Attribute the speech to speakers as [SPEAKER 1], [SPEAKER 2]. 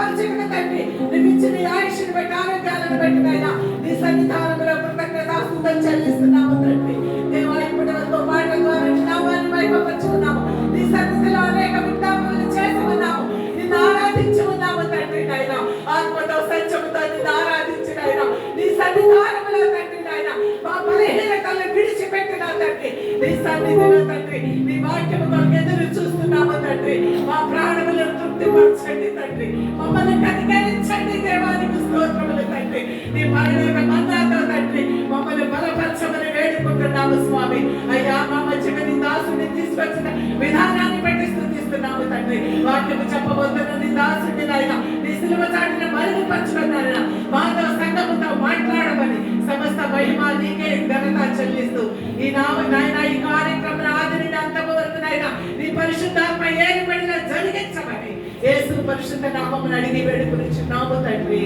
[SPEAKER 1] దాల్చిన తండ్రి, నీవు ఇచ్చిన నీ ఆయుష్ని బట్టి, ఆరోగ్యాలను బట్టి నాయన నీ సన్నిధానంలో కృతజ్ఞతాస్తుతులు చెల్లిస్తున్నాము తండ్రి. దేవా, ఇప్పుడు ఎంతో మాటల ద్వారా నీ నామాన్ని మహిమపరుచుకున్నాము. నీ సన్నిధిలో అనేక విజ్ఞాపనలు చేసి ఉన్నాము. నిన్ను ఆరాధించి ఉన్నాము తండ్రి నాయన. ఆత్మతో సత్యముతో నిన్ను ఆరాధించి నాయన నీ సన్నిధానంలో తండ్రి నాయన మా బలహీనతలను విడిచిపెట్టిన తండ్రి, నీ సన్నిధిలో తండ్రి నీ వాక్యము కొరకు ఎదురు చూస్తున్నాము తండ్రి. మా ప్రాణములను తృప్తిపరచండి తండ్రి, మమ్మల్ని కనికరించండి. దేవానికి స్తోత్రములు తండ్రి. నీ మరణమైన మన్నాతో తండ్రి మమ్మల్ని బలపరచమని వేడుకుంటున్నాము స్వామి. అయ్యా, మా మధ్యగా నీ దాసుని తీసుకొచ్చిన విధానాన్ని బట్టి స్తుతిస్తున్నాము తండ్రి. వాక్యము చెప్పబోతున్న నీ దాసుని నాయన నీ సిలువ చాటున మరుగుపరచుకున్నాయన మాతో సంఘముతో మాట్లాడమని సమస్త మహిమ నీకే ఘనత చెల్లిస్తూ ఈ నాయన ఈ కార్యక్రమం ఆది నుండి అంతము వరకు నాయన నీ పరిశుద్ధాత్మ ఏర్పడిన జరిగించమని యేసు పరిశుద్ధ నామమున అడిగి వేడుకొనిచున్నాము తండ్రి.